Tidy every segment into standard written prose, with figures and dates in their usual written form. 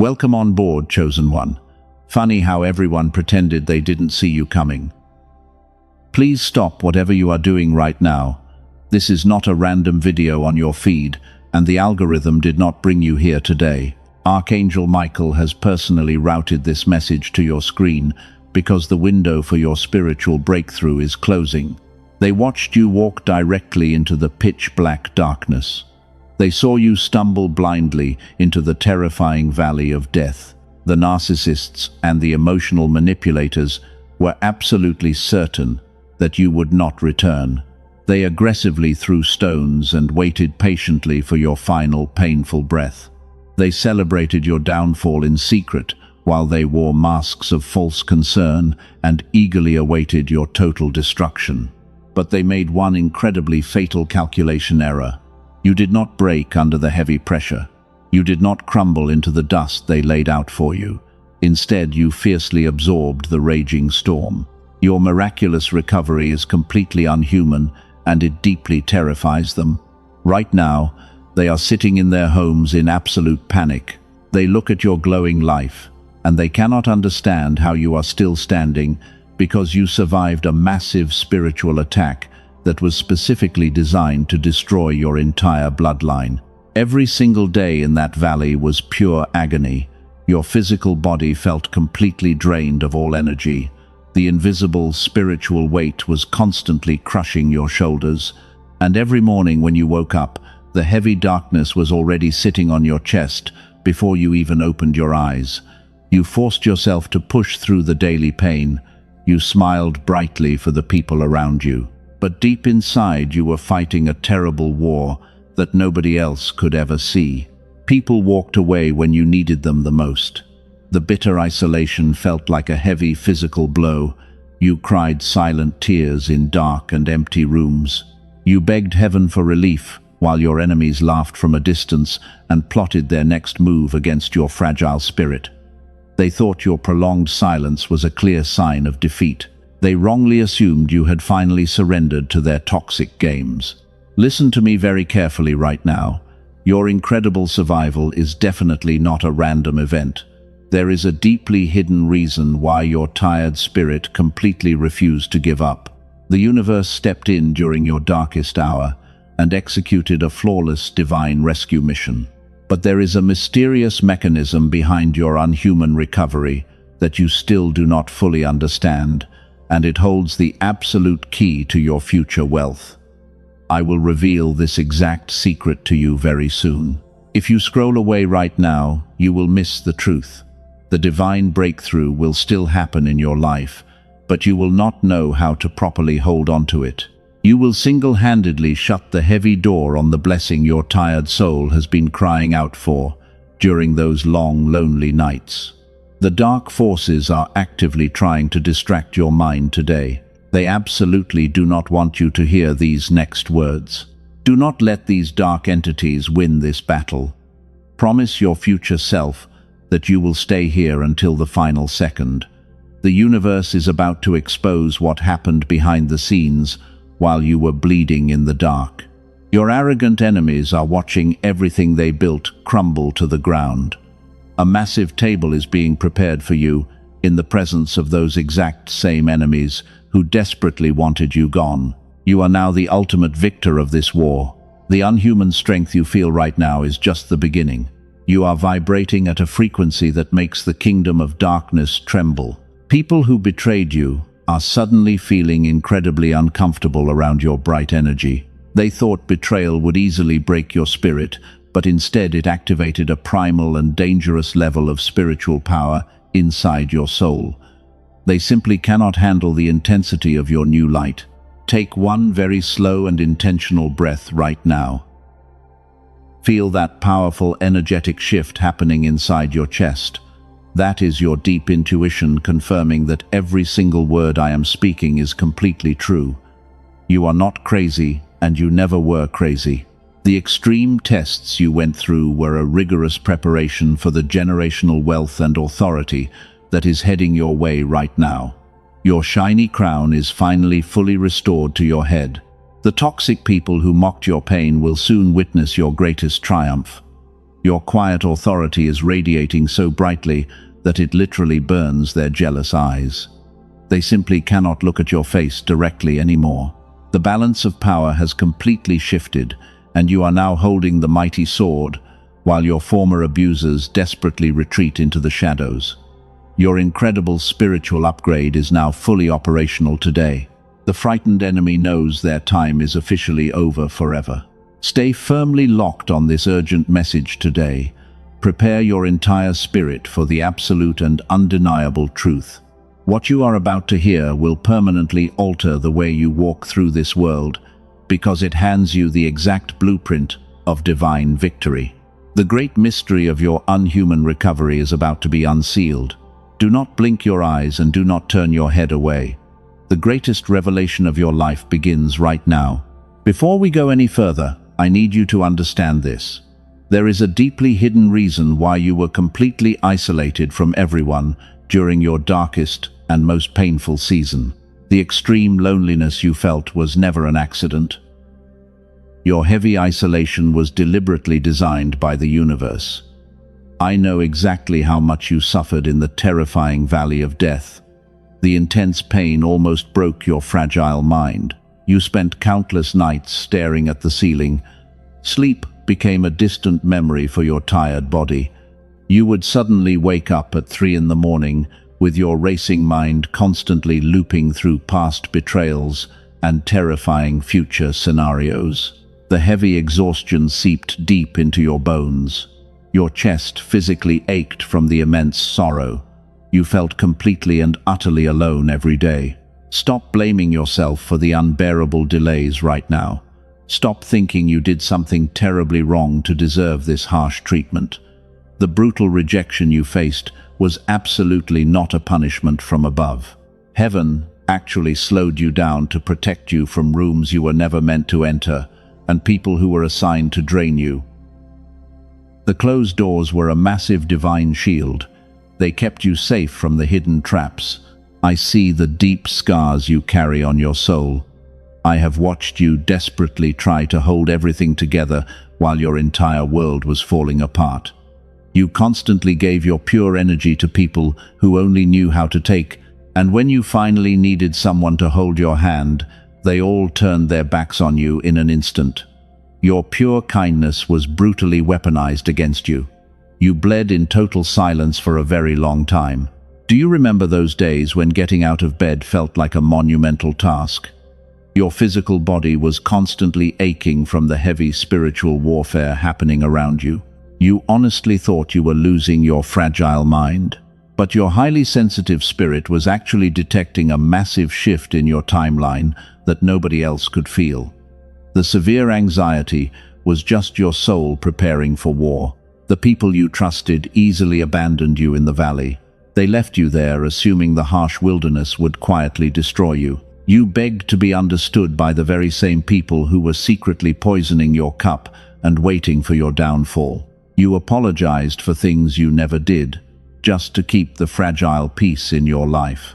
Welcome on board, chosen one. Funny how everyone pretended they didn't see you coming. Please stop whatever you are doing right now. This is not a random video on your feed, and the algorithm did not bring you here today. Archangel Michael has personally routed this message to your screen because the window for your spiritual breakthrough is closing. They watched you walk directly into the pitch-black darkness. They saw you stumble blindly into the terrifying valley of death. The narcissists and the emotional manipulators were absolutely certain that you would not return. They aggressively threw stones and waited patiently for your final painful breath. They celebrated your downfall in secret while they wore masks of false concern and eagerly awaited your total destruction. But they made one incredibly fatal calculation error. You did not break under the heavy pressure. You did not crumble into the dust they laid out for you. Instead, you fiercely absorbed the raging storm. Your miraculous recovery is completely unhuman, and it deeply terrifies them. Right now, they are sitting in their homes in absolute panic. They look at your glowing life, and they cannot understand how you are still standing because you survived a massive spiritual attack that was specifically designed to destroy your entire bloodline. Every single day in that valley was pure agony. Your physical body felt completely drained of all energy. The invisible spiritual weight was constantly crushing your shoulders, and every morning when you woke up, the heavy darkness was already sitting on your chest before you even opened your eyes. You forced yourself to push through the daily pain. You smiled brightly for the people around you. But deep inside you were fighting a terrible war that nobody else could ever see. People walked away when you needed them the most. The bitter isolation felt like a heavy physical blow. You cried silent tears in dark and empty rooms. You begged heaven for relief, while your enemies laughed from a distance and plotted their next move against your fragile spirit. They thought your prolonged silence was a clear sign of defeat. They wrongly assumed you had finally surrendered to their toxic games. Listen to me very carefully right now. Your incredible survival is definitely not a random event. There is a deeply hidden reason why your tired spirit completely refused to give up. The universe stepped in during your darkest hour and executed a flawless divine rescue mission. But there is a mysterious mechanism behind your unhuman recovery that you still do not fully understand, and it holds the absolute key to your future wealth. I will reveal this exact secret to you very soon. If you scroll away right now, you will miss the truth. The divine breakthrough will still happen in your life, but you will not know how to properly hold on to it. You will single-handedly shut the heavy door on the blessing your tired soul has been crying out for during those long, lonely nights. The dark forces are actively trying to distract your mind today. They absolutely do not want you to hear these next words. Do not let these dark entities win this battle. Promise your future self that you will stay here until the final second. The universe is about to expose what happened behind the scenes while you were bleeding in the dark. Your arrogant enemies are watching everything they built crumble to the ground. A massive table is being prepared for you in the presence of those exact same enemies who desperately wanted you gone. You are now the ultimate victor of this war. The unhuman strength you feel right now is just the beginning. You are vibrating at a frequency that makes the kingdom of darkness tremble. People who betrayed you are suddenly feeling incredibly uncomfortable around your bright energy. They thought betrayal would easily break your spirit, but instead it activated a primal and dangerous level of spiritual power inside your soul. They simply cannot handle the intensity of your new light. Take one very slow and intentional breath right now. Feel that powerful, energetic shift happening inside your chest. That is your deep intuition confirming that every single word I am speaking is completely true. You are not crazy, and you never were crazy. The extreme tests you went through were a rigorous preparation for the generational wealth and authority that is heading your way right now. Your shiny crown is finally fully restored to your head. The toxic people who mocked your pain will soon witness your greatest triumph. Your quiet authority is radiating so brightly that it literally burns their jealous eyes. They simply cannot look at your face directly anymore. The balance of power has completely shifted, and you are now holding the mighty sword, while your former abusers desperately retreat into the shadows. Your incredible spiritual upgrade is now fully operational today. The frightened enemy knows their time is officially over forever. Stay firmly locked on this urgent message today. Prepare your entire spirit for the absolute and undeniable truth. What you are about to hear will permanently alter the way you walk through this world, because it hands you the exact blueprint of divine victory. The great mystery of your unhuman recovery is about to be unsealed. Do not blink your eyes and do not turn your head away. The greatest revelation of your life begins right now. Before we go any further, I need you to understand this. There is a deeply hidden reason why you were completely isolated from everyone during your darkest and most painful season. The extreme loneliness you felt was never an accident. Your heavy isolation was deliberately designed by the universe. I know exactly how much you suffered in the terrifying valley of death. The intense pain almost broke your fragile mind. You spent countless nights staring at the ceiling. Sleep became a distant memory for your tired body. You would suddenly wake up at 3 in the morning with your racing mind constantly looping through past betrayals and terrifying future scenarios. The heavy exhaustion seeped deep into your bones. Your chest physically ached from the immense sorrow. You felt completely and utterly alone every day. Stop blaming yourself for the unbearable delays right now. Stop thinking you did something terribly wrong to deserve this harsh treatment. The brutal rejection you faced was absolutely not a punishment from above. Heaven actually slowed you down to protect you from rooms you were never meant to enter and people who were assigned to drain you. The closed doors were a massive divine shield. They kept you safe from the hidden traps. I see the deep scars you carry on your soul. I have watched you desperately try to hold everything together while your entire world was falling apart. You constantly gave your pure energy to people who only knew how to take, and when you finally needed someone to hold your hand, they all turned their backs on you in an instant. Your pure kindness was brutally weaponized against you. You bled in total silence for a very long time. Do you remember those days when getting out of bed felt like a monumental task? Your physical body was constantly aching from the heavy spiritual warfare happening around you. You honestly thought you were losing your fragile mind, but your highly sensitive spirit was actually detecting a massive shift in your timeline that nobody else could feel. The severe anxiety was just your soul preparing for war. The people you trusted easily abandoned you in the valley. They left you there, assuming the harsh wilderness would quietly destroy you. You begged to be understood by the very same people who were secretly poisoning your cup and waiting for your downfall. You apologized for things you never did, just to keep the fragile peace in your life.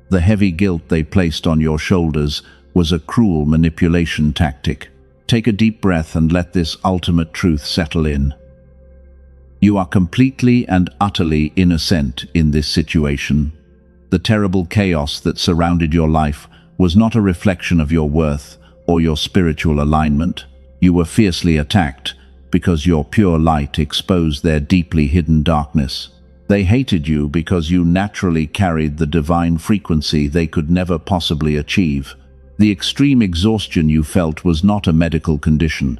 The heavy guilt they placed on your shoulders was a cruel manipulation tactic. Take a deep breath and let this ultimate truth settle in. You are completely and utterly innocent in this situation. The terrible chaos that surrounded your life was not a reflection of your worth or your spiritual alignment. You were fiercely attacked because your pure light exposed their deeply hidden darkness. They hated you because you naturally carried the divine frequency they could never possibly achieve. The extreme exhaustion you felt was not a medical condition.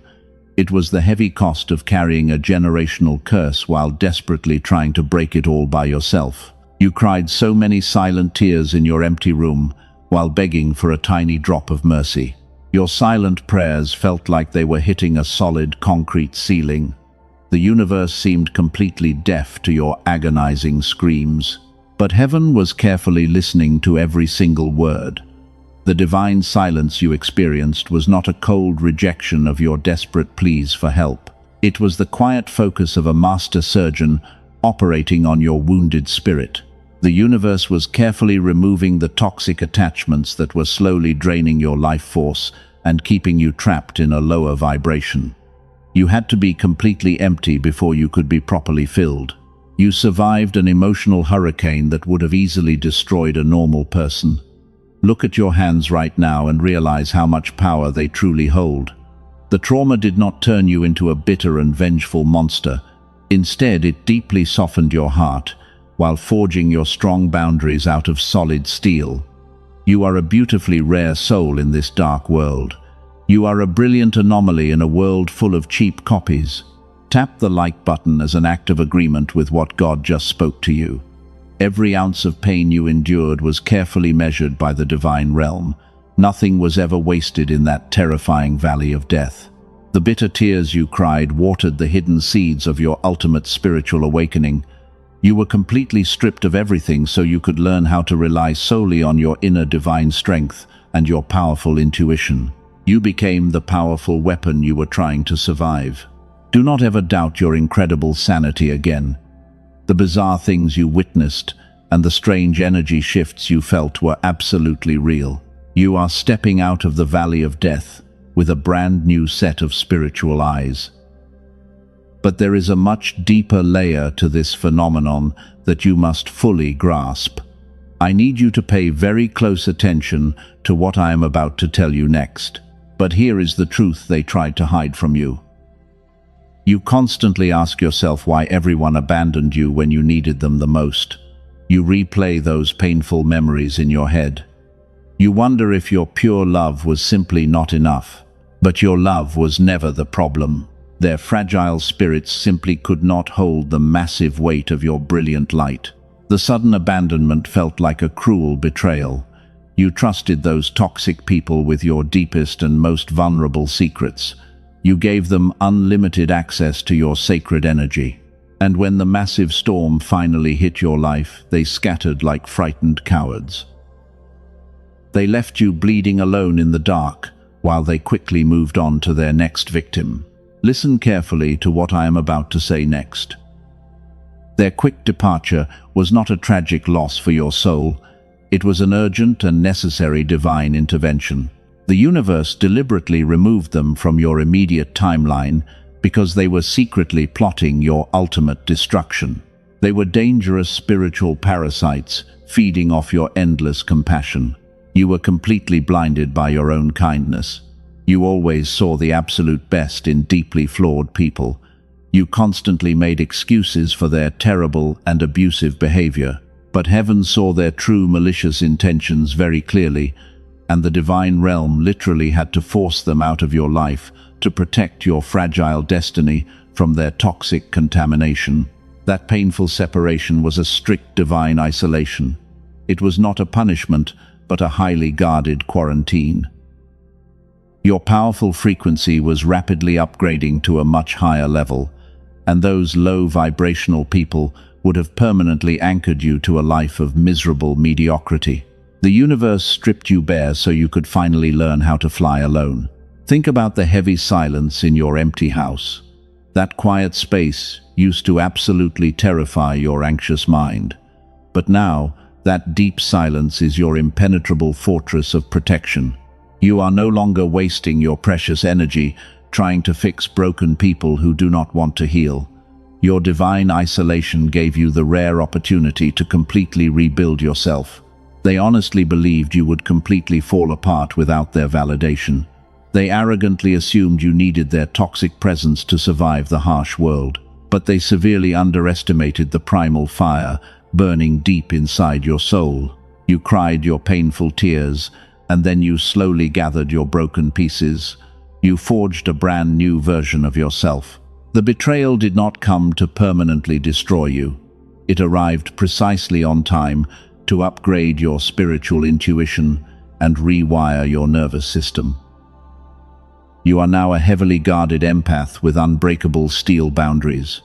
It was the heavy cost of carrying a generational curse while desperately trying to break it all by yourself. You cried so many silent tears in your empty room while begging for a tiny drop of mercy. Your silent prayers felt like they were hitting a solid concrete ceiling. The universe seemed completely deaf to your agonizing screams. But heaven was carefully listening to every single word. The divine silence you experienced was not a cold rejection of your desperate pleas for help. It was the quiet focus of a master surgeon operating on your wounded spirit. The universe was carefully removing the toxic attachments that were slowly draining your life force and keeping you trapped in a lower vibration. You had to be completely empty before you could be properly filled. You survived an emotional hurricane that would have easily destroyed a normal person. Look at your hands right now and realize how much power they truly hold. The trauma did not turn you into a bitter and vengeful monster. Instead, it deeply softened your heart, while forging your strong boundaries out of solid steel. You are a beautifully rare soul in this dark world. You are a brilliant anomaly in a world full of cheap copies. Tap the like button as an act of agreement with what God just spoke to you. Every ounce of pain you endured was carefully measured by the divine realm. Nothing was ever wasted in that terrifying valley of death. The bitter tears you cried watered the hidden seeds of your ultimate spiritual awakening. You were completely stripped of everything so you could learn how to rely solely on your inner divine strength and your powerful intuition. You became the powerful weapon you were trying to survive. Do not ever doubt your incredible sanity again. The bizarre things you witnessed and the strange energy shifts you felt were absolutely real. You are stepping out of the valley of death with a brand new set of spiritual eyes. But there is a much deeper layer to this phenomenon that you must fully grasp. I need you to pay very close attention to what I am about to tell you next. But here is the truth they tried to hide from you. You constantly ask yourself why everyone abandoned you when you needed them the most. You replay those painful memories in your head. You wonder if your pure love was simply not enough. But your love was never the problem. Their fragile spirits simply could not hold the massive weight of your brilliant light. The sudden abandonment felt like a cruel betrayal. You trusted those toxic people with your deepest and most vulnerable secrets. You gave them unlimited access to your sacred energy. And when the massive storm finally hit your life, they scattered like frightened cowards. They left you bleeding alone in the dark, while they quickly moved on to their next victim. Listen carefully to what I am about to say next. Their quick departure was not a tragic loss for your soul. It was an urgent and necessary divine intervention. The universe deliberately removed them from your immediate timeline because they were secretly plotting your ultimate destruction. They were dangerous spiritual parasites, feeding off your endless compassion. You were completely blinded by your own kindness. You always saw the absolute best in deeply flawed people. You constantly made excuses for their terrible and abusive behavior. But heaven saw their true malicious intentions very clearly, and the divine realm literally had to force them out of your life to protect your fragile destiny from their toxic contamination. That painful separation was a strict divine isolation. It was not a punishment, but a highly guarded quarantine. Your powerful frequency was rapidly upgrading to a much higher level, and those low vibrational people would have permanently anchored you to a life of miserable mediocrity. The universe stripped you bare so you could finally learn how to fly alone. Think about the heavy silence in your empty house. That quiet space used to absolutely terrify your anxious mind. But now, that deep silence is your impenetrable fortress of protection. You are no longer wasting your precious energy trying to fix broken people who do not want to heal. Your divine isolation gave you the rare opportunity to completely rebuild yourself. They honestly believed you would completely fall apart without their validation. They arrogantly assumed you needed their toxic presence to survive the harsh world. But they severely underestimated the primal fire burning deep inside your soul. You cried your painful tears, and then you slowly gathered your broken pieces. You forged a brand new version of yourself. The betrayal did not come to permanently destroy you. It arrived precisely on time to upgrade your spiritual intuition and rewire your nervous system. You are now a heavily guarded empath with unbreakable steel boundaries.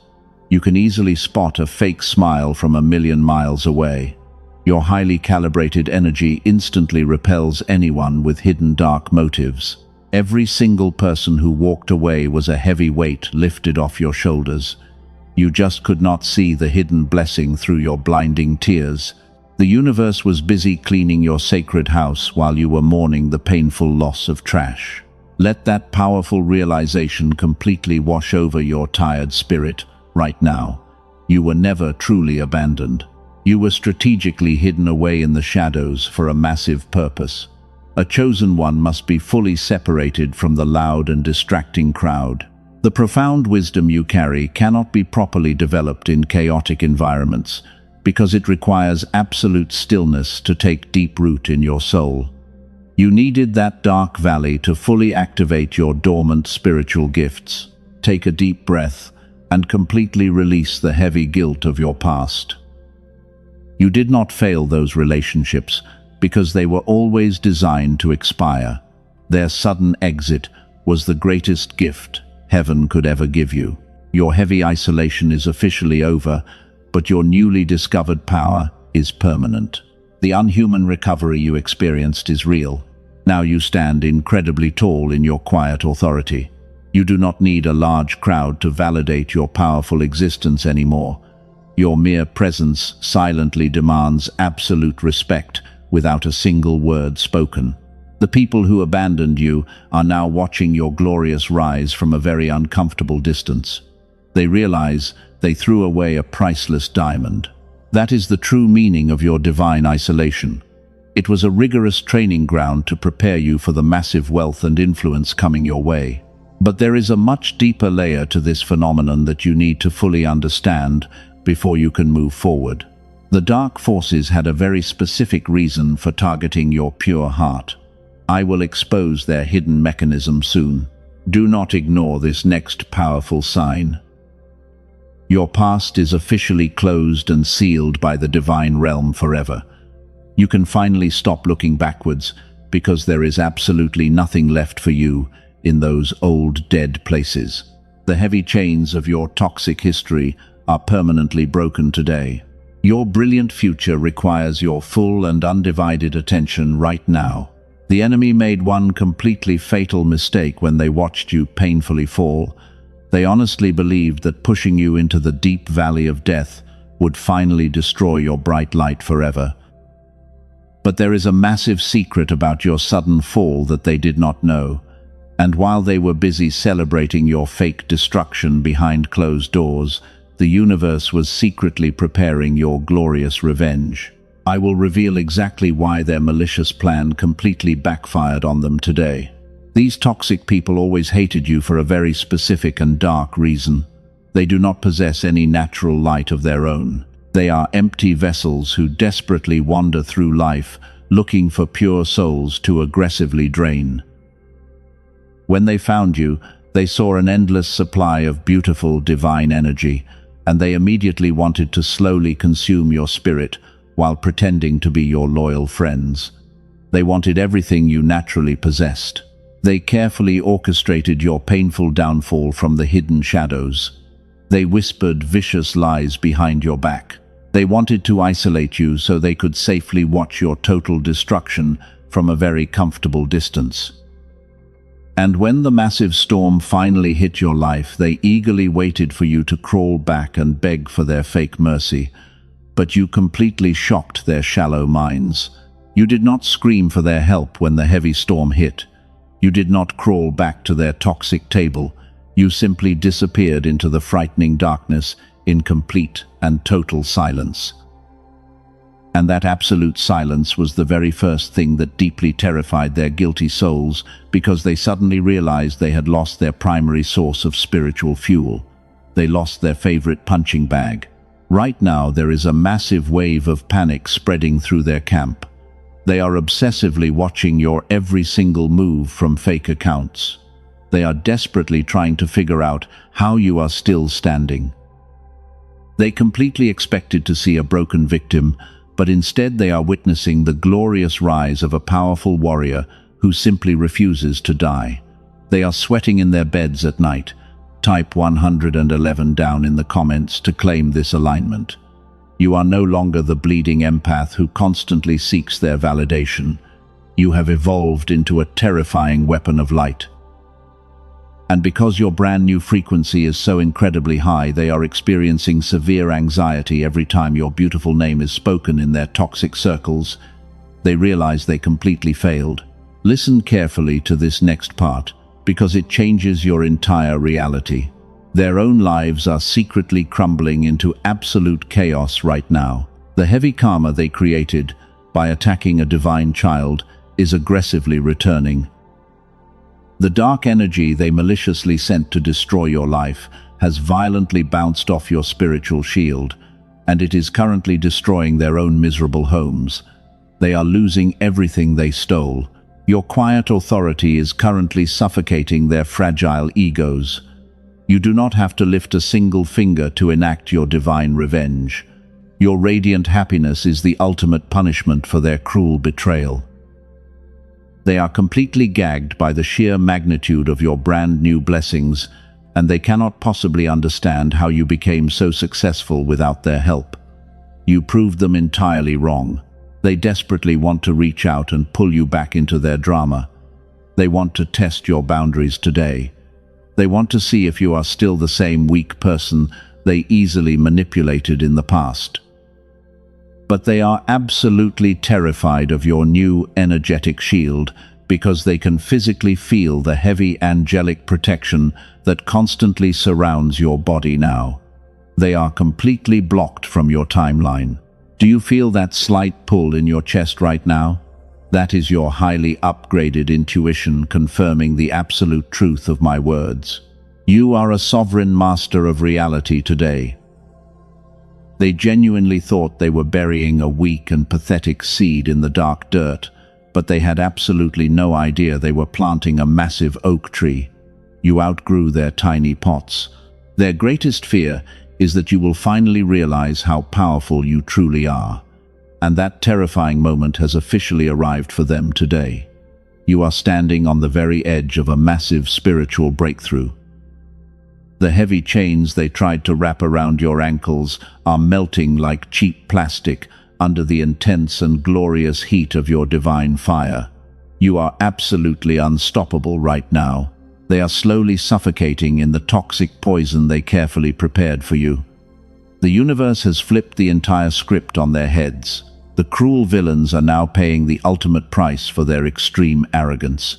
You can easily spot a fake smile from a million miles away. Your highly calibrated energy instantly repels anyone with hidden dark motives. Every single person who walked away was a heavy weight lifted off your shoulders. You just could not see the hidden blessing through your blinding tears. The universe was busy cleaning your sacred house while you were mourning the painful loss of trash. Let that powerful realization completely wash over your tired spirit right now. You were never truly abandoned. You were strategically hidden away in the shadows for a massive purpose. A chosen one must be fully separated from the loud and distracting crowd. The profound wisdom you carry cannot be properly developed in chaotic environments, because it requires absolute stillness to take deep root in your soul. You needed that dark valley to fully activate your dormant spiritual gifts. Take a deep breath and completely release the heavy guilt of your past. You did not fail those relationships because they were always designed to expire. Their sudden exit was the greatest gift heaven could ever give you. Your heavy isolation is officially over, but your newly discovered power is permanent. The unhuman recovery you experienced is real. Now you stand incredibly tall in your quiet authority. You do not need a large crowd to validate your powerful existence anymore. Your mere presence silently demands absolute respect without a single word spoken. The people who abandoned you are now watching your glorious rise from a very uncomfortable distance. They realize they threw away a priceless diamond. That is the true meaning of your divine isolation. It was a rigorous training ground to prepare you for the massive wealth and influence coming your way. But there is a much deeper layer to this phenomenon that you need to fully understand before you can move forward. The dark forces had a very specific reason for targeting your pure heart. I will expose their hidden mechanism soon. Do not ignore this next powerful sign. Your past is officially closed and sealed by the divine realm forever. You can finally stop looking backwards because there is absolutely nothing left for you in those old dead places. The heavy chains of your toxic history are permanently broken today. Your brilliant future requires your full and undivided attention right now. The enemy made one completely fatal mistake when they watched you painfully fall. They honestly believed that pushing you into the deep valley of death would finally destroy your bright light forever. But there is a massive secret about your sudden fall that they did not know. And while they were busy celebrating your fake destruction behind closed doors, the universe was secretly preparing your glorious revenge. I will reveal exactly why their malicious plan completely backfired on them today. These toxic people always hated you for a very specific and dark reason. They do not possess any natural light of their own. They are empty vessels who desperately wander through life, looking for pure souls to aggressively drain. When they found you, they saw an endless supply of beautiful divine energy, and they immediately wanted to slowly consume your spirit while pretending to be your loyal friends. They wanted everything you naturally possessed. They carefully orchestrated your painful downfall from the hidden shadows. They whispered vicious lies behind your back. They wanted to isolate you so they could safely watch your total destruction from a very comfortable distance. And when the massive storm finally hit your life, they eagerly waited for you to crawl back and beg for their fake mercy. But you completely shocked their shallow minds. You did not scream for their help when the heavy storm hit. You did not crawl back to their toxic table. You simply disappeared into the frightening darkness in complete and total silence. And that absolute silence was the very first thing that deeply terrified their guilty souls, because they suddenly realized they had lost their primary source of spiritual fuel. They lost their favorite punching bag. Right now, there is a massive wave of panic spreading through their camp. They are obsessively watching your every single move from fake accounts. They are desperately trying to figure out how you are still standing. They completely expected to see a broken victim, but instead they are witnessing the glorious rise of a powerful warrior who simply refuses to die. They are sweating in their beds at night. Type 111 down in the comments to claim this alignment. You are no longer the bleeding empath who constantly seeks their validation. You have evolved into a terrifying weapon of light. And because your brand new frequency is so incredibly high, they are experiencing severe anxiety every time your beautiful name is spoken in their toxic circles. They realize they completely failed. Listen carefully to this next part. because it changes your entire reality. Their own lives are secretly crumbling into absolute chaos right now. The heavy karma they created by attacking a divine child is aggressively returning. The dark energy they maliciously sent to destroy your life has violently bounced off your spiritual shield, and it is currently destroying their own miserable homes. They are losing everything they stole. Your quiet authority is currently suffocating their fragile egos. You do not have to lift a single finger to enact your divine revenge. Your radiant happiness is the ultimate punishment for their cruel betrayal. They are completely gagged by the sheer magnitude of your brand new blessings, and they cannot possibly understand how you became so successful without their help. You proved them entirely wrong. They desperately want to reach out and pull you back into their drama. They want to test your boundaries today. They want to see if you are still the same weak person they easily manipulated in the past. But they are absolutely terrified of your new energetic shield because they can physically feel the heavy angelic protection that constantly surrounds your body now. They are completely blocked from your timeline. Do you feel that slight pull in your chest right now? That is your highly upgraded intuition confirming the absolute truth of my words. You are a sovereign master of reality today. They genuinely thought they were burying a weak and pathetic seed in the dark dirt, but they had absolutely no idea they were planting a massive oak tree. You outgrew their tiny pots. Their greatest fear is that you will finally realize how powerful you truly are. And that terrifying moment has officially arrived for them today. You are standing on the very edge of a massive spiritual breakthrough. The heavy chains they tried to wrap around your ankles are melting like cheap plastic under the intense and glorious heat of your divine fire. You are absolutely unstoppable right now. They are slowly suffocating in the toxic poison they carefully prepared for you. The universe has flipped the entire script on their heads. The cruel villains are now paying the ultimate price for their extreme arrogance.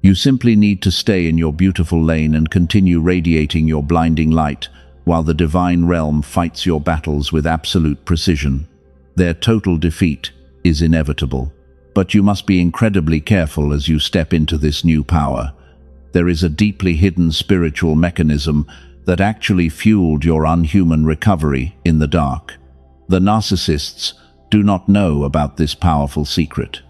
You simply need to stay in your beautiful lane and continue radiating your blinding light, while the divine realm fights your battles with absolute precision. Their total defeat is inevitable. But you must be incredibly careful as you step into this new power. There is a deeply hidden spiritual mechanism that actually fueled your unhuman recovery in the dark. The narcissists do not know about this powerful secret.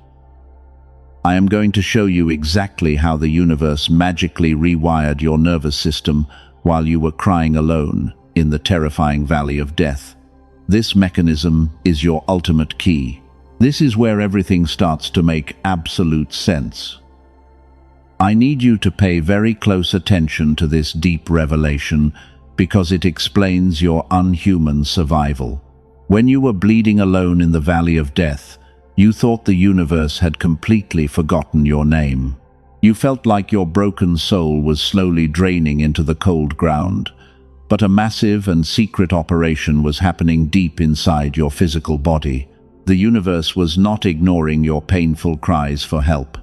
I am going to show you exactly how the universe magically rewired your nervous system while you were crying alone in the terrifying valley of death. This mechanism is your ultimate key. This is where everything starts to make absolute sense. I need you to pay very close attention to this deep revelation because it explains your unhuman survival. When you were bleeding alone in the valley of death, you thought the universe had completely forgotten your name. You felt like your broken soul was slowly draining into the cold ground, but a massive and secret operation was happening deep inside your physical body. The universe was not ignoring your painful cries for help.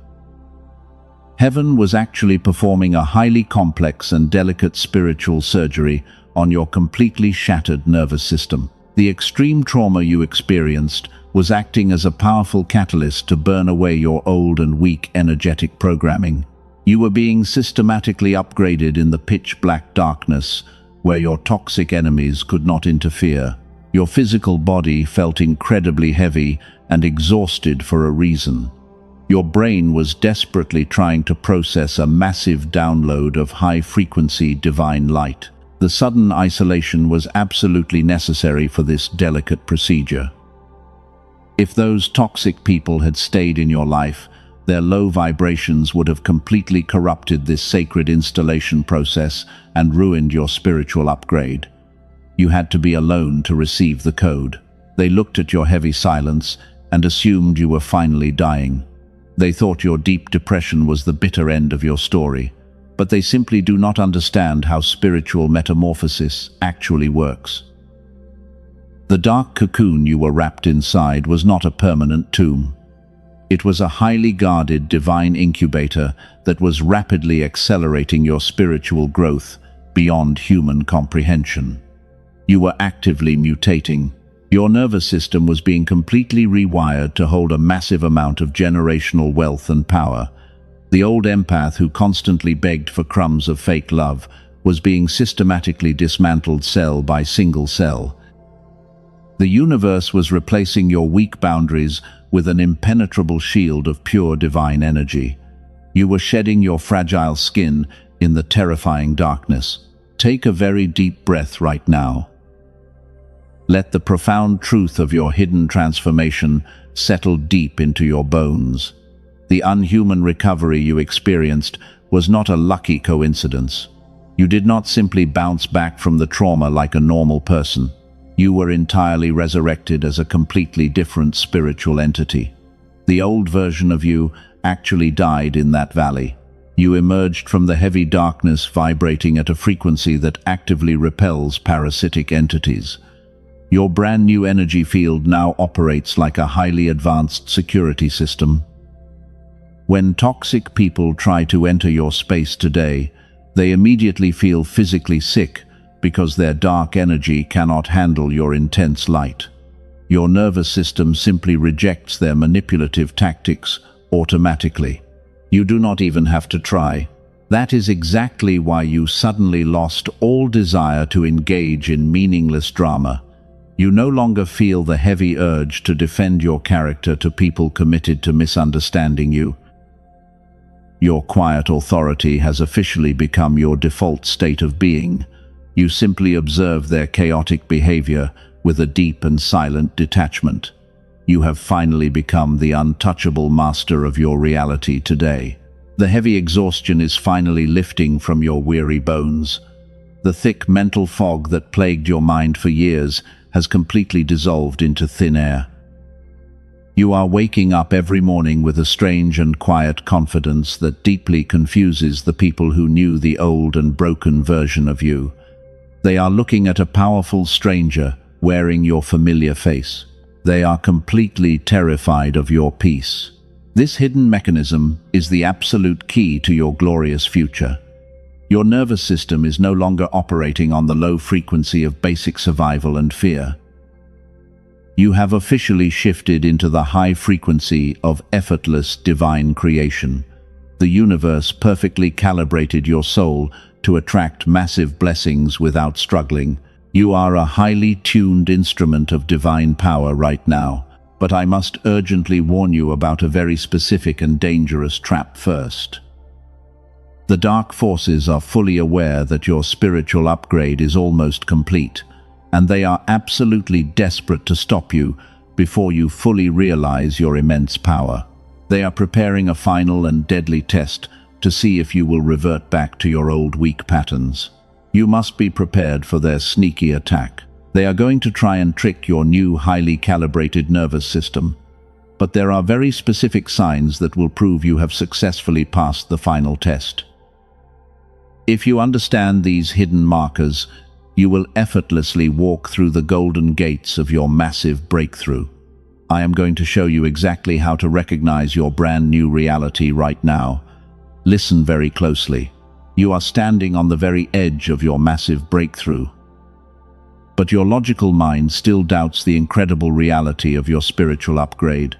Heaven was actually performing a highly complex and delicate spiritual surgery on your completely shattered nervous system. The extreme trauma you experienced was acting as a powerful catalyst to burn away your old and weak energetic programming. You were being systematically upgraded in the pitch-black darkness, where your toxic enemies could not interfere. Your physical body felt incredibly heavy and exhausted for a reason. Your brain was desperately trying to process a massive download of high-frequency divine light. The sudden isolation was absolutely necessary for this delicate procedure. If those toxic people had stayed in your life, their low vibrations would have completely corrupted this sacred installation process and ruined your spiritual upgrade. You had to be alone to receive the code. They looked at your heavy silence and assumed you were finally dying. They thought your deep depression was the bitter end of your story, but they simply do not understand how spiritual metamorphosis actually works. The dark cocoon you were wrapped inside was not a permanent tomb. It was a highly guarded divine incubator that was rapidly accelerating your spiritual growth beyond human comprehension. You were actively mutating. Your nervous system was being completely rewired to hold a massive amount of generational wealth and power. The old empath who constantly begged for crumbs of fake love was being systematically dismantled cell by single cell. The universe was replacing your weak boundaries with an impenetrable shield of pure divine energy. You were shedding your fragile skin in the terrifying darkness. Take a very deep breath right now. Let the profound truth of your hidden transformation settle deep into your bones. The unhuman recovery you experienced was not a lucky coincidence. You did not simply bounce back from the trauma like a normal person. You were entirely resurrected as a completely different spiritual entity. The old version of you actually died in that valley. You emerged from the heavy darkness vibrating at a frequency that actively repels parasitic entities. Your brand new energy field now operates like a highly advanced security system. When toxic people try to enter your space today, they immediately feel physically sick because their dark energy cannot handle your intense light. Your nervous system simply rejects their manipulative tactics automatically. You do not even have to try. That is exactly why you suddenly lost all desire to engage in meaningless drama. You no longer feel the heavy urge to defend your character to people committed to misunderstanding you. Your quiet authority has officially become your default state of being. You simply observe their chaotic behavior with a deep and silent detachment. You have finally become the untouchable master of your reality today. The heavy exhaustion is finally lifting from your weary bones. The thick mental fog that plagued your mind for years has completely dissolved into thin air. You are waking up every morning with a strange and quiet confidence that deeply confuses the people who knew the old and broken version of you. They are looking at a powerful stranger wearing your familiar face. They are completely terrified of your peace. This hidden mechanism is the absolute key to your glorious future. Your nervous system is no longer operating on the low frequency of basic survival and fear. You have officially shifted into the high frequency of effortless divine creation. The universe perfectly calibrated your soul to attract massive blessings without struggling. You are a highly tuned instrument of divine power right now, but I must urgently warn you about a very specific and dangerous trap first. The dark forces are fully aware that your spiritual upgrade is almost complete, and they are absolutely desperate to stop you before you fully realize your immense power. They are preparing a final and deadly test to see if you will revert back to your old weak patterns. You must be prepared for their sneaky attack. They are going to try and trick your new highly calibrated nervous system. But there are very specific signs that will prove you have successfully passed the final test. If you understand these hidden markers, you will effortlessly walk through the golden gates of your massive breakthrough. I am going to show you exactly how to recognize your brand new reality right now. Listen very closely. You are standing on the very edge of your massive breakthrough. But your logical mind still doubts the incredible reality of your spiritual upgrade.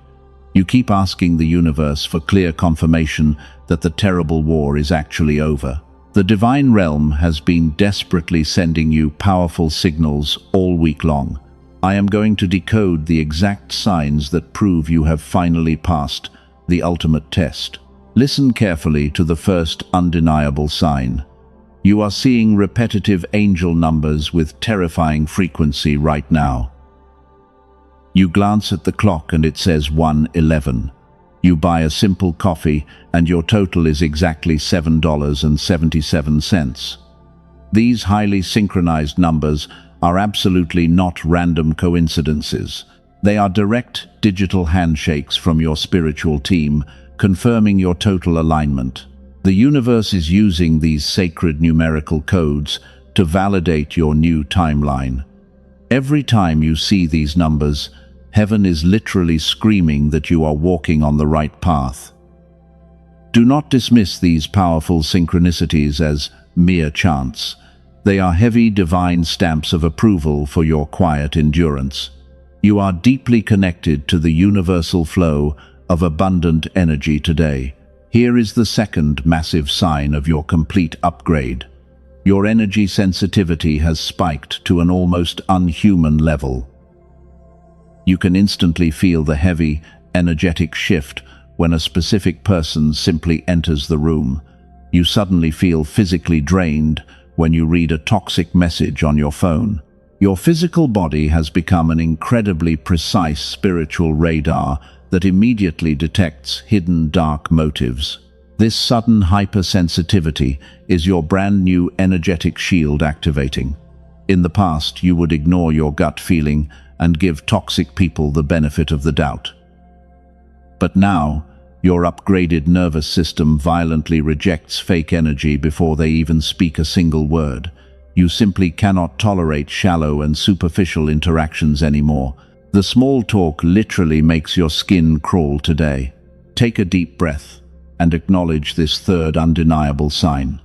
You keep asking the universe for clear confirmation that the terrible war is actually over. The divine realm has been desperately sending you powerful signals all week long. I am going to decode the exact signs that prove you have finally passed the ultimate test. Listen carefully to the first undeniable sign. You are seeing repetitive angel numbers with terrifying frequency right now. You glance at the clock and it says 1:11. You buy a simple coffee and your total is exactly $7.77. These highly synchronized numbers are absolutely not random coincidences. They are direct digital handshakes from your spiritual team, confirming your total alignment. The universe is using these sacred numerical codes to validate your new timeline. Every time you see these numbers, Heaven is literally screaming that you are walking on the right path. Do not dismiss these powerful synchronicities as mere chance. They are heavy divine stamps of approval for your quiet endurance. You are deeply connected to the universal flow of abundant energy today. Here is the second massive sign of your complete upgrade. Your energy sensitivity has spiked to an almost unhuman level. You can instantly feel the heavy, energetic shift when a specific person simply enters the room. You suddenly feel physically drained when you read a toxic message on your phone. Your physical body has become an incredibly precise spiritual radar that immediately detects hidden dark motives. This sudden hypersensitivity is your brand new energetic shield activating. In the past, you would ignore your gut feeling and give toxic people the benefit of the doubt. But now, your upgraded nervous system violently rejects fake energy before they even speak a single word. You simply cannot tolerate shallow and superficial interactions anymore. The small talk literally makes your skin crawl today. Take a deep breath and acknowledge this third undeniable sign.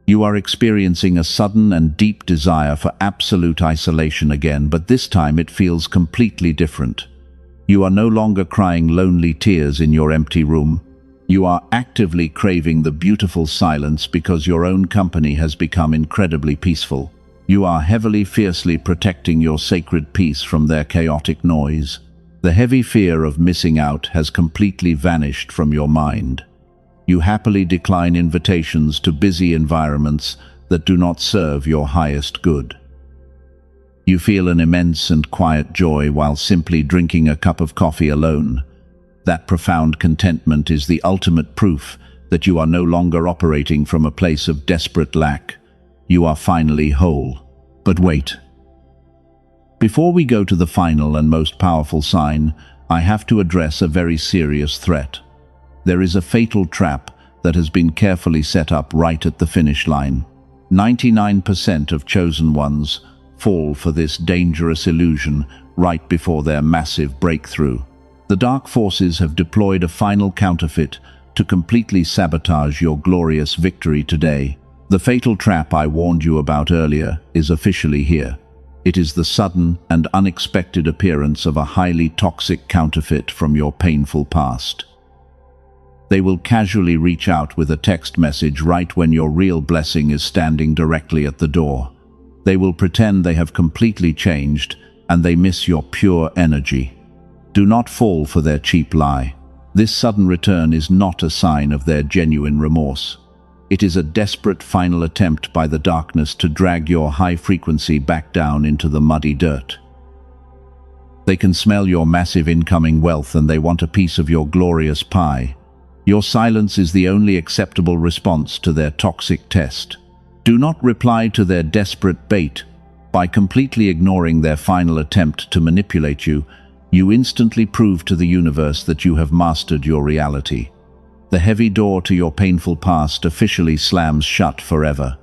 You are experiencing a sudden and deep desire for absolute isolation again, but this time it feels completely different. You are no longer crying lonely tears in your empty room. You are actively craving the beautiful silence because your own company has become incredibly peaceful. You are fiercely protecting your sacred peace from their chaotic noise. The heavy fear of missing out has completely vanished from your mind. You happily decline invitations to busy environments that do not serve your highest good. You feel an immense and quiet joy while simply drinking a cup of coffee alone. That profound contentment is the ultimate proof that you are no longer operating from a place of desperate lack. You are finally whole. But wait. Before we go to the final and most powerful sign, I have to address a very serious threat. There is a fatal trap that has been carefully set up right at the finish line. 99% of chosen ones fall for this dangerous illusion right before their massive breakthrough. The dark forces have deployed a final counterfeit to completely sabotage your glorious victory today. The fatal trap I warned you about earlier is officially here. It is the sudden and unexpected appearance of a highly toxic counterfeit from your painful past. They will casually reach out with a text message right when your real blessing is standing directly at the door. They will pretend they have completely changed and they miss your pure energy. Do not fall for their cheap lie. This sudden return is not a sign of their genuine remorse. It is a desperate final attempt by the darkness to drag your high frequency back down into the muddy dirt. They can smell your massive incoming wealth and they want a piece of your glorious pie. Your silence is the only acceptable response to their toxic test. Do not reply to their desperate bait. By completely ignoring their final attempt to manipulate you, you instantly prove to the universe that you have mastered your reality. The heavy door to your painful past officially slams shut forever.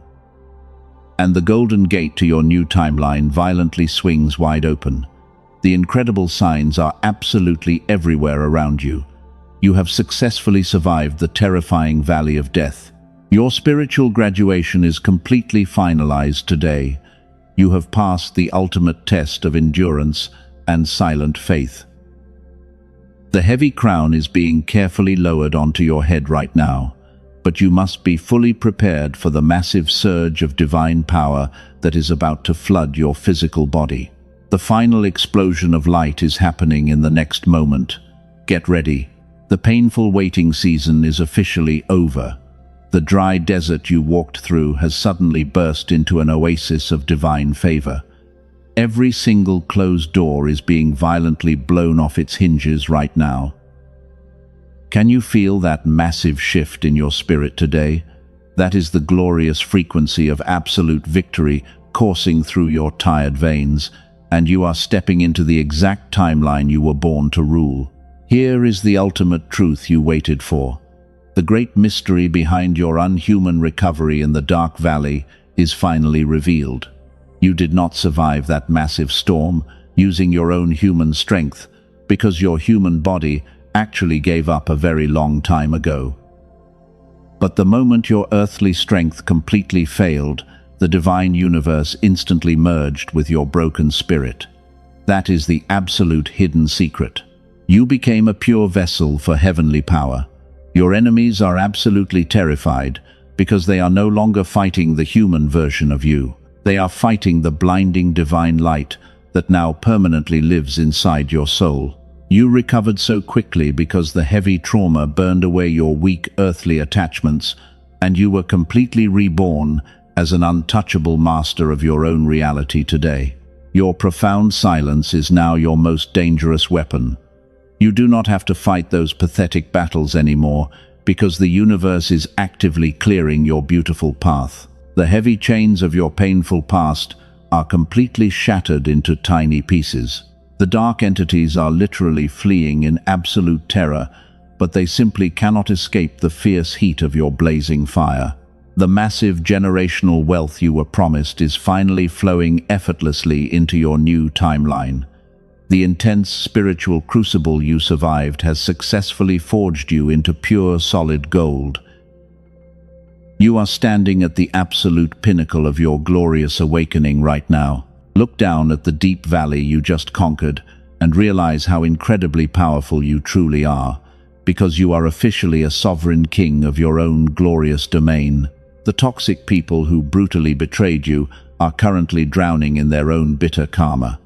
And the golden gate to your new timeline violently swings wide open. The incredible signs are absolutely everywhere around you. You have successfully survived the terrifying valley of death. Your spiritual graduation is completely finalized today. You have passed the ultimate test of endurance and silent faith. The heavy crown is being carefully lowered onto your head right now, but you must be fully prepared for the massive surge of divine power that is about to flood your physical body. The final explosion of light is happening in the next moment. Get ready. The painful waiting season is officially over. The dry desert you walked through has suddenly burst into an oasis of divine favor. Every single closed door is being violently blown off its hinges right now. Can you feel that massive shift in your spirit today? That is the glorious frequency of absolute victory coursing through your tired veins, and you are stepping into the exact timeline you were born to rule. Here is the ultimate truth you waited for. The great mystery behind your unhuman recovery in the dark valley is finally revealed. You did not survive that massive storm. using your own human strength, because your human body actually gave up a very long time ago. But the moment your earthly strength completely failed, the divine universe instantly merged with your broken spirit. That is the absolute hidden secret. You became a pure vessel for heavenly power. Your enemies are absolutely terrified because they are no longer fighting the human version of you. They are fighting the blinding divine light that now permanently lives inside your soul. You recovered so quickly because the heavy trauma burned away your weak earthly attachments, and you were completely reborn as an untouchable master of your own reality today. Your profound silence is now your most dangerous weapon. You do not have to fight those pathetic battles anymore because the universe is actively clearing your beautiful path. The heavy chains of your painful past are completely shattered into tiny pieces. The dark entities are literally fleeing in absolute terror, but they simply cannot escape the fierce heat of your blazing fire. The massive generational wealth you were promised is finally flowing effortlessly into your new timeline. The intense spiritual crucible you survived has successfully forged you into pure solid gold. You are standing at the absolute pinnacle of your glorious awakening right now. Look down at the deep valley you just conquered and realize how incredibly powerful you truly are, because you are officially a sovereign king of your own glorious domain. The toxic people who brutally betrayed you are currently drowning in their own bitter karma.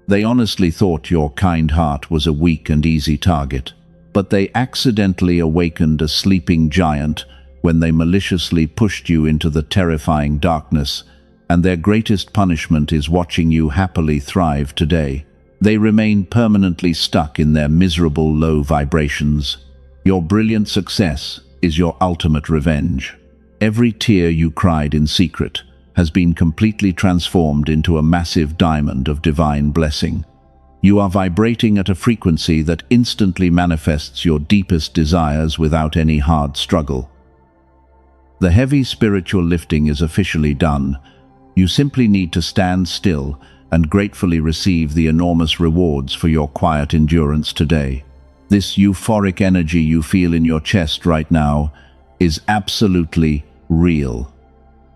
They honestly thought your kind heart was a weak and easy target, but they accidentally awakened a sleeping giant when they maliciously pushed you into the terrifying darkness, and their greatest punishment is watching you happily thrive today. They remain permanently stuck in their miserable low vibrations. Your brilliant success is your ultimate revenge. Every tear you cried in secret has been completely transformed into a massive diamond of divine blessing. You are vibrating at a frequency that instantly manifests your deepest desires without any hard struggle. The heavy spiritual lifting is officially done. You simply need to stand still and gratefully receive the enormous rewards for your quiet endurance today. This euphoric energy you feel in your chest right now is absolutely real.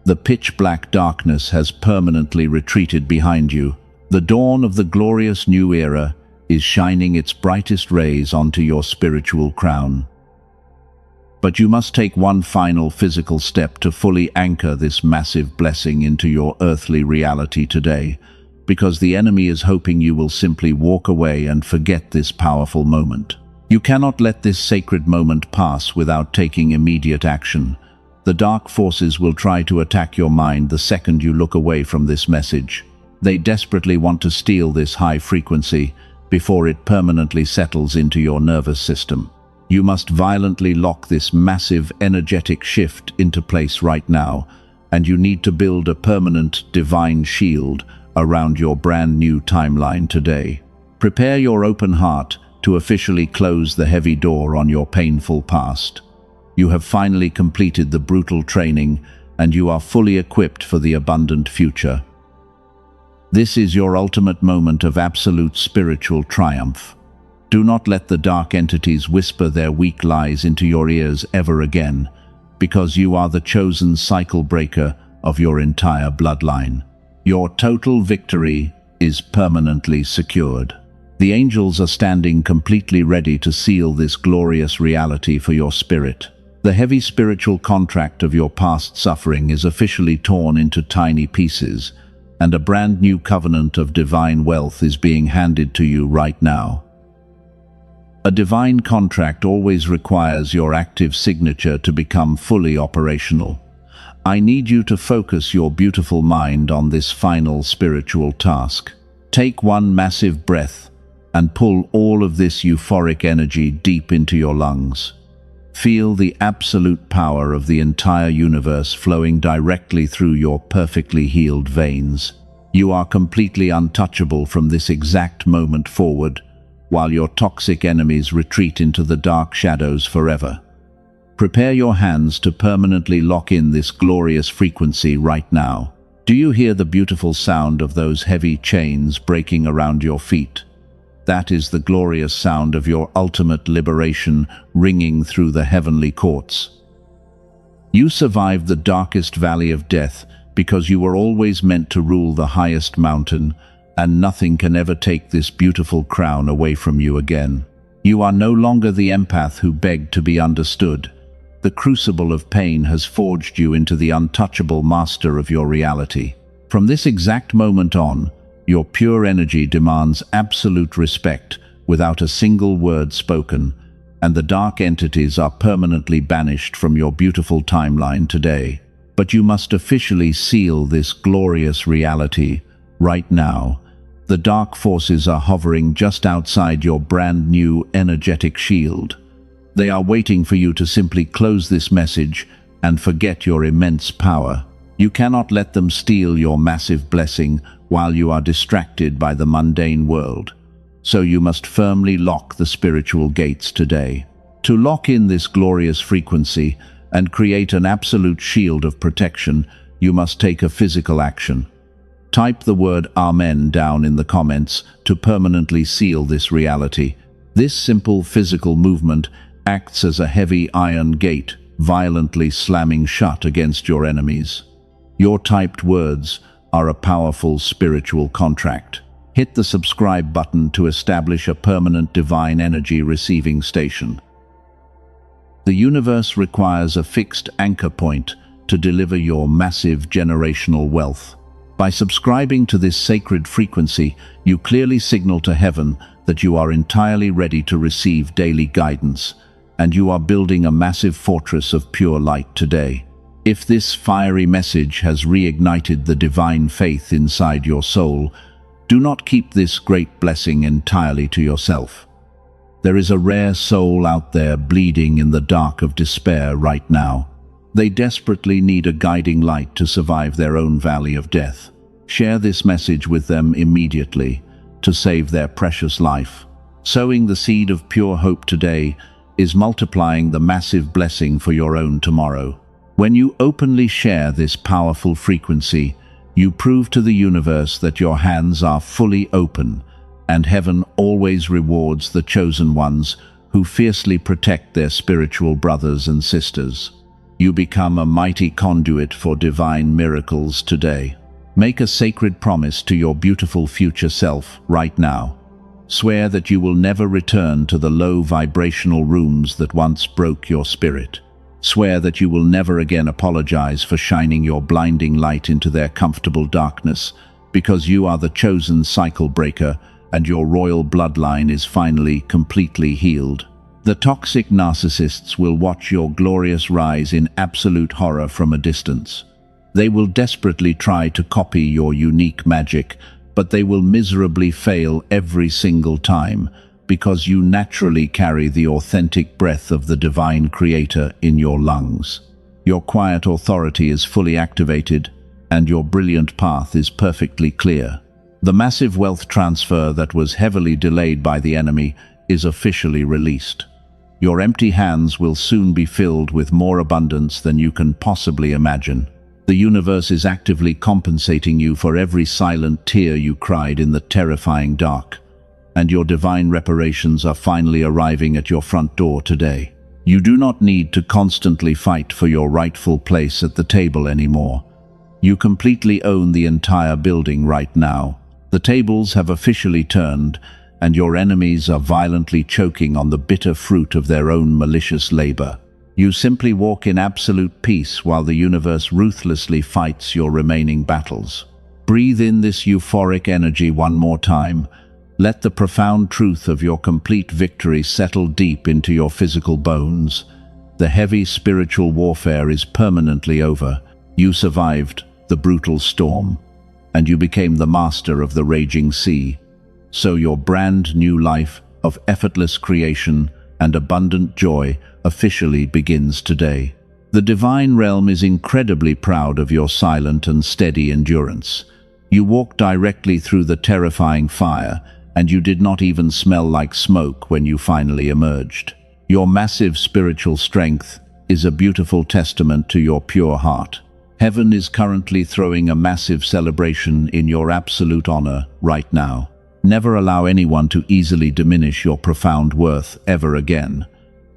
The pitch-black darkness has permanently retreated behind you. The dawn of the glorious new era is shining its brightest rays onto your spiritual crown. But you must take one final physical step to fully anchor this massive blessing into your earthly reality today, because the enemy is hoping you will simply walk away and forget this powerful moment. You cannot let this sacred moment pass without taking immediate action. The dark forces will try to attack your mind the second you look away from this message. They desperately want to steal this high frequency before it permanently settles into your nervous system. You must violently lock this massive energetic shift into place right now, and you need to build a permanent divine shield around your brand new timeline today. Prepare your open heart to officially close the heavy door on your painful past. You have finally completed the brutal training, and you are fully equipped for the abundant future. This is your ultimate moment of absolute spiritual triumph. Do not let the dark entities whisper their weak lies into your ears ever again, because you are the chosen cycle breaker of your entire bloodline. Your total victory is permanently secured. The angels are standing completely ready to seal this glorious reality for your spirit. The heavy spiritual contract of your past suffering is officially torn into tiny pieces, and a brand new covenant of divine wealth is being handed to you right now. A divine contract always requires your active signature to become fully operational. I need you to focus your beautiful mind on this final spiritual task. Take one massive breath and pull all of this euphoric energy deep into your lungs. Feel the absolute power of the entire universe flowing directly through your perfectly healed veins. You are completely untouchable from this exact moment forward, while your toxic enemies retreat into the dark shadows forever. Prepare your hands to permanently lock in this glorious frequency right now. Do you hear the beautiful sound of those heavy chains breaking around your feet? That is the glorious sound of your ultimate liberation ringing through the heavenly courts. You survived the darkest valley of death because you were always meant to rule the highest mountain, and nothing can ever take this beautiful crown away from you again. You are no longer the empath who begged to be understood. The crucible of pain has forged you into the untouchable master of your reality. From this exact moment on, your pure energy demands absolute respect without a single word spoken, and the dark entities are permanently banished from your beautiful timeline today. But you must officially seal this glorious reality right now. The dark forces are hovering just outside your brand new energetic shield. They are waiting for you to simply close this message and forget your immense power. You cannot let them steal your massive blessing while you are distracted by the mundane world. So you must firmly lock the spiritual gates today. To lock in this glorious frequency and create an absolute shield of protection, you must take a physical action. Type the word Amen down in the comments to permanently seal this reality. This simple physical movement acts as a heavy iron gate, violently slamming shut against your enemies. Your typed words are a powerful spiritual contract. Hit the subscribe button to establish a permanent divine energy receiving station. The universe requires a fixed anchor point to deliver your massive generational wealth. By subscribing to this sacred frequency, you clearly signal to heaven that you are entirely ready to receive daily guidance, and you are building a massive fortress of pure light today. If this fiery message has reignited the divine faith inside your soul, do not keep this great blessing entirely to yourself. There is a rare soul out there bleeding in the dark of despair right now. They desperately need a guiding light to survive their own valley of death. Share this message with them immediately to save their precious life. Sowing the seed of pure hope today is multiplying the massive blessing for your own tomorrow. When you openly share this powerful frequency, you prove to the universe that your hands are fully open, and heaven always rewards the chosen ones who fiercely protect their spiritual brothers and sisters. You become a mighty conduit for divine miracles today. Make a sacred promise to your beautiful future self right now. Swear that you will never return to the low vibrational rooms that once broke your spirit. Swear that you will never again apologize for shining your blinding light into their comfortable darkness, because you are the chosen cycle breaker and your royal bloodline is finally completely healed. The toxic narcissists will watch your glorious rise in absolute horror from a distance. They will desperately try to copy your unique magic, but they will miserably fail every single time, because you naturally carry the authentic breath of the divine creator in your lungs. Your quiet authority is fully activated, and your brilliant path is perfectly clear. The massive wealth transfer that was heavily delayed by the enemy is officially released. Your empty hands will soon be filled with more abundance than you can possibly imagine. The universe is actively compensating you for every silent tear you cried in the terrifying dark, and your divine reparations are finally arriving at your front door today. You do not need to constantly fight for your rightful place at the table anymore. You completely own the entire building right now. The tables have officially turned, and your enemies are violently choking on the bitter fruit of their own malicious labor. You simply walk in absolute peace while the universe ruthlessly fights your remaining battles. Breathe in this euphoric energy one more time. Let the profound truth of your complete victory settle deep into your physical bones. The heavy spiritual warfare is permanently over. You survived the brutal storm, and you became the master of the raging sea. So your brand new life of effortless creation and abundant joy officially begins today. The divine realm is incredibly proud of your silent and steady endurance. You walked directly through the terrifying fire, and you did not even smell like smoke when you finally emerged. Your massive spiritual strength is a beautiful testament to your pure heart. Heaven is currently throwing a massive celebration in your absolute honor right now. Never allow anyone to easily diminish your profound worth ever again.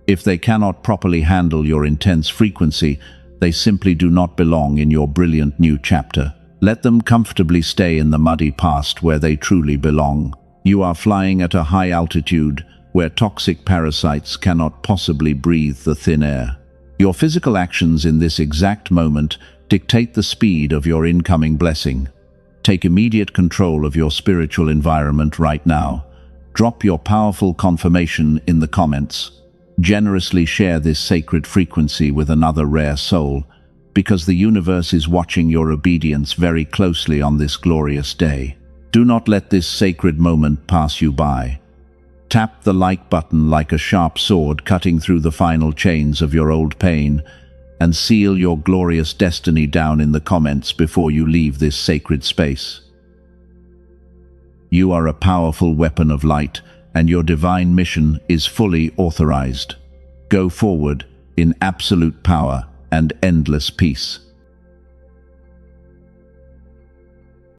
If they cannot properly handle your intense frequency, they simply do not belong in your brilliant new chapter. Let them comfortably stay in the muddy past where they truly belong. You are flying at a high altitude where toxic parasites cannot possibly breathe the thin air. Your physical actions in this exact moment dictate the speed of your incoming blessing. Take immediate control of your spiritual environment right now. Drop your powerful confirmation in the comments. Generously share this sacred frequency with another rare soul, because the universe is watching your obedience very closely on this glorious day. Do not let this sacred moment pass you by. Tap the like button like a sharp sword cutting through the final chains of your old pain, and seal your glorious destiny down in the comments before you leave this sacred space. You are a powerful weapon of light, and your divine mission is fully authorized. Go forward in absolute power and endless peace.